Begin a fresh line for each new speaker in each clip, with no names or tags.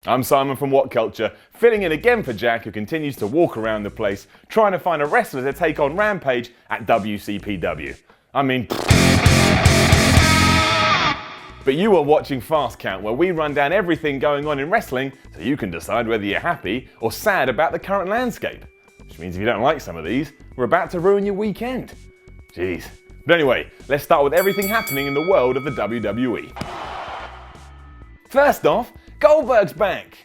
I'm Simon from WhatCulture, filling in again for Jack, who continues to walk around the place trying to find a wrestler to take on Rampage at WCPW. I mean, but you are watching Fast Count, where we run down everything going on in wrestling so you can decide whether you're happy or sad about the current landscape. Which means if you don't like some of these, we're about to ruin your weekend. Jeez. But anyway, let's start with everything happening in the world of the WWE. First off, Goldberg's back.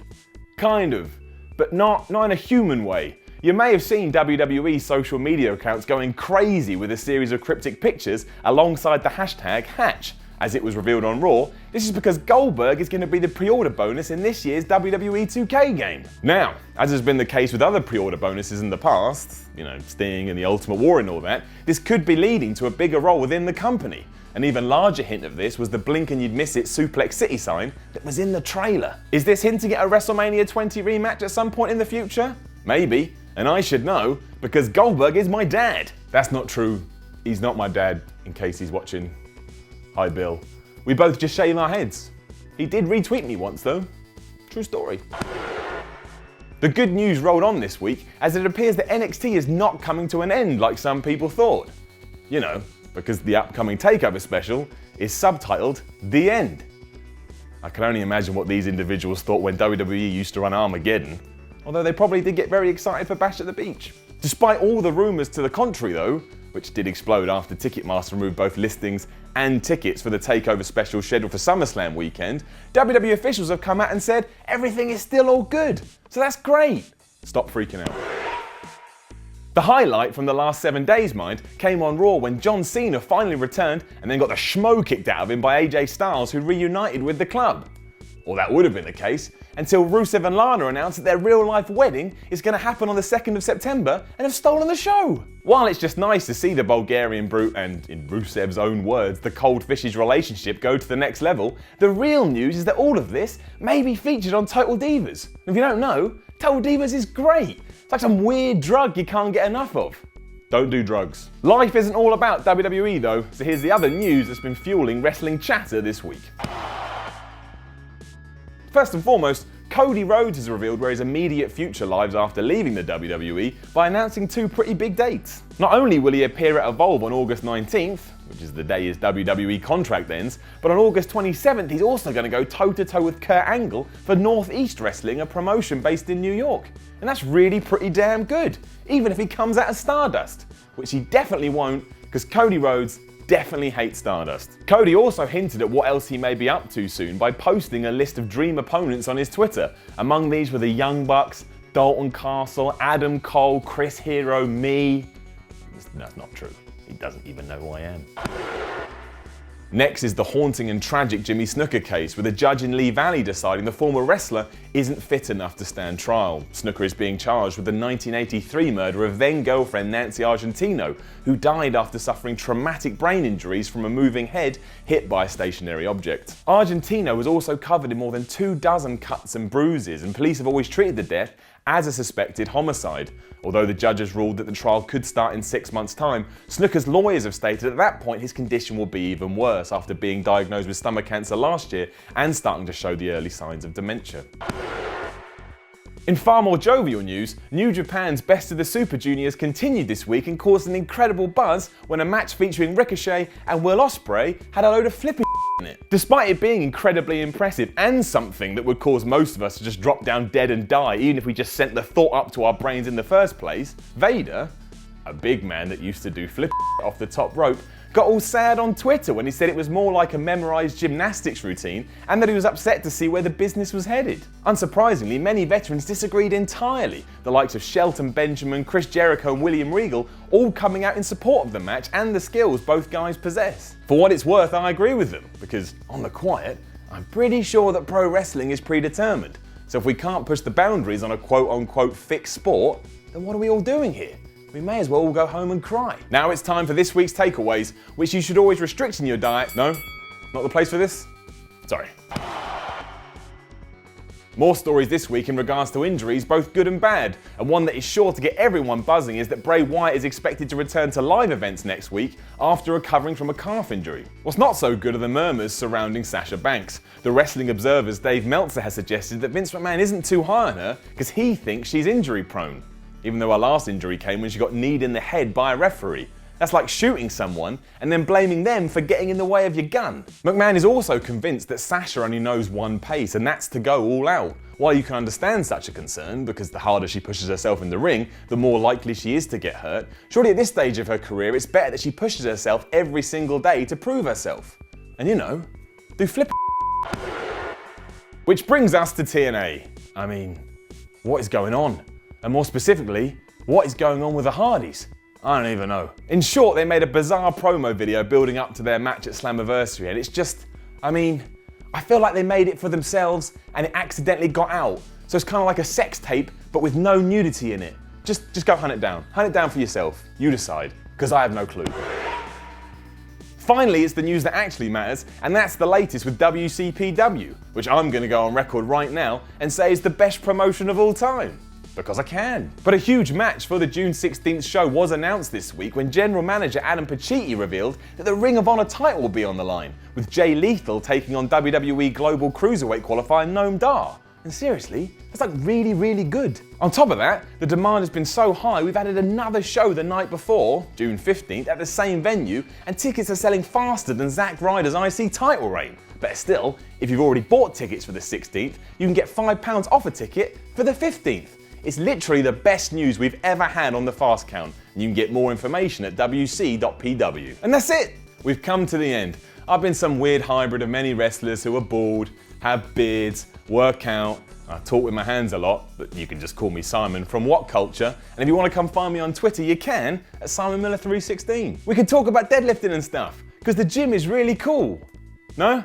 Kind of, but not in a human way. You may have seen WWE social media accounts going crazy with a series of cryptic pictures alongside the hashtag Hatch. As it was revealed on Raw, this is because Goldberg is going to be the pre-order bonus in this year's WWE 2K game. Now, as has been the case with other pre-order bonuses in the past, Sting and the Ultimate War and all that, this could be leading to a bigger role within the company. An even larger hint of this was the blink and you'd miss it Suplex City sign that was in the trailer. Is this hinting at a WrestleMania 20 rematch at some point in the future? Maybe, and I should know, because Goldberg is my dad. That's not true. He's not my dad, in case he's watching. Hi Bill. We both just shave our heads. He did retweet me once though. True story. The good news rolled on this week, as it appears that NXT is not coming to an end like some people thought. Because the upcoming TakeOver special is subtitled The End. I can only imagine what these individuals thought when WWE used to run Armageddon, although they probably did get very excited for Bash at the Beach. Despite all the rumours to the contrary though, which did explode after Ticketmaster removed both listings and tickets for the TakeOver special scheduled for SummerSlam weekend, WWE officials have come out and said everything is still all good. So that's great. Stop freaking out. The highlight from the last 7 days, mind, came on Raw when John Cena finally returned and then got the schmo kicked out of him by AJ Styles, who reunited with the club. Or that would have been the case, until Rusev and Lana announced that their real-life wedding is going to happen on the 2nd of September and have stolen the show. While it's just nice to see the Bulgarian brute and, in Rusev's own words, the cold fish's relationship go to the next level, the real news is that all of this may be featured on Total Divas. If you don't know, Total Divas is great. It's like some weird drug you can't get enough of. Don't do drugs. Life isn't all about WWE though, so here's the other news that's been fueling wrestling chatter this week. First and foremost, Cody Rhodes has revealed where his immediate future lies after leaving the WWE by announcing 2 pretty big dates. Not only will he appear at Evolve on August 19th, which is the day his WWE contract ends, but on August 27th he's also going to go toe-to-toe with Kurt Angle for Northeast Wrestling, a promotion based in New York. And that's really pretty damn good, even if he comes out as Stardust, which he definitely won't, because Cody Rhodes definitely hates Stardust. Cody also hinted at what else he may be up to soon by posting a list of dream opponents on his Twitter. Among these were the Young Bucks, Dalton Castle, Adam Cole, Chris Hero, me. That's not true. He doesn't even know who I am. Next is the haunting and tragic Jimmy Snooker case, with a judge in Lee Valley deciding the former wrestler isn't fit enough to stand trial. Snooker is being charged with the 1983 murder of then-girlfriend Nancy Argentino, who died after suffering traumatic brain injuries from a moving head hit by a stationary object. Argentino was also covered in more than 24 cuts and bruises, and police have always treated the death as a suspected homicide. Although the judges ruled that the trial could start in 6 months' time, Snooker's lawyers have stated at that point his condition will be even worse after being diagnosed with stomach cancer last year and starting to show the early signs of dementia. In far more jovial news, New Japan's Best of the Super Juniors continued this week and caused an incredible buzz when a match featuring Ricochet and Will Ospreay had a load of flipping in it. Despite it being incredibly impressive and something that would cause most of us to just drop down dead and die even if we just sent the thought up to our brains in the first place, Vader, a big man that used to do flip off the top rope, got all sad on Twitter when he said it was more like a memorised gymnastics routine and that he was upset to see where the business was headed. Unsurprisingly, many veterans disagreed entirely, the likes of Shelton Benjamin, Chris Jericho and William Regal all coming out in support of the match and the skills both guys possess. For what it's worth, I agree with them, because on the quiet, I'm pretty sure that pro wrestling is predetermined. So if we can't push the boundaries on a quote-unquote fixed sport, then what are we all doing here? We may as well all go home and cry. Now it's time for this week's takeaways, which you should always restrict in your diet. No? Not the place for this? Sorry. More stories this week in regards to injuries, both good and bad, and one that is sure to get everyone buzzing is that Bray Wyatt is expected to return to live events next week after recovering from a calf injury. What's not so good are the murmurs surrounding Sasha Banks. The Wrestling Observer's Dave Meltzer has suggested that Vince McMahon isn't too high on her because he thinks she's injury prone, even though her last injury came when she got kneed in the head by a referee. That's like shooting someone and then blaming them for getting in the way of your gun. McMahon is also convinced that Sasha only knows one pace, and that's to go all out. While you can understand such a concern, because the harder she pushes herself in the ring, the more likely she is to get hurt, surely at this stage of her career it's better that she pushes herself every single day to prove herself. And you know, do flip. Which brings us to TNA. I mean, what is going on? And more specifically, what is going on with the Hardys? I don't even know. In short, they made a bizarre promo video building up to their match at Slammiversary, and it's just, I feel like they made it for themselves and it accidentally got out. So it's kind of like a sex tape, but with no nudity in it. Just go hunt it down. Hunt it down for yourself. You decide, because I have no clue. Finally, it's the news that actually matters, and that's the latest with WCPW, which I'm going to go on record right now and say is the best promotion of all time. Because I can. But a huge match for the June 16th show was announced this week when General Manager Adam Pacitti revealed that the Ring of Honor title will be on the line, with Jay Lethal taking on WWE Global Cruiserweight qualifier Noam Dar. And seriously, that's like really, really good. On top of that, the demand has been so high we've added another show the night before, June 15th, at the same venue, and tickets are selling faster than Zack Ryder's IC title reign. Better still, if you've already bought tickets for the 16th, you can get £5 off a ticket for the 15th. It's literally the best news we've ever had on the Fast Count, and you can get more information at wc.pw. And that's it! We've come to the end. I've been some weird hybrid of many wrestlers who are bald, have beards, work out, I talk with my hands a lot, but you can just call me Simon from WhatCulture, and if you want to come find me on Twitter, you can at SimonMiller316. We can talk about deadlifting and stuff, because the gym is really cool. No?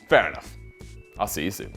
Fair enough. I'll see you soon.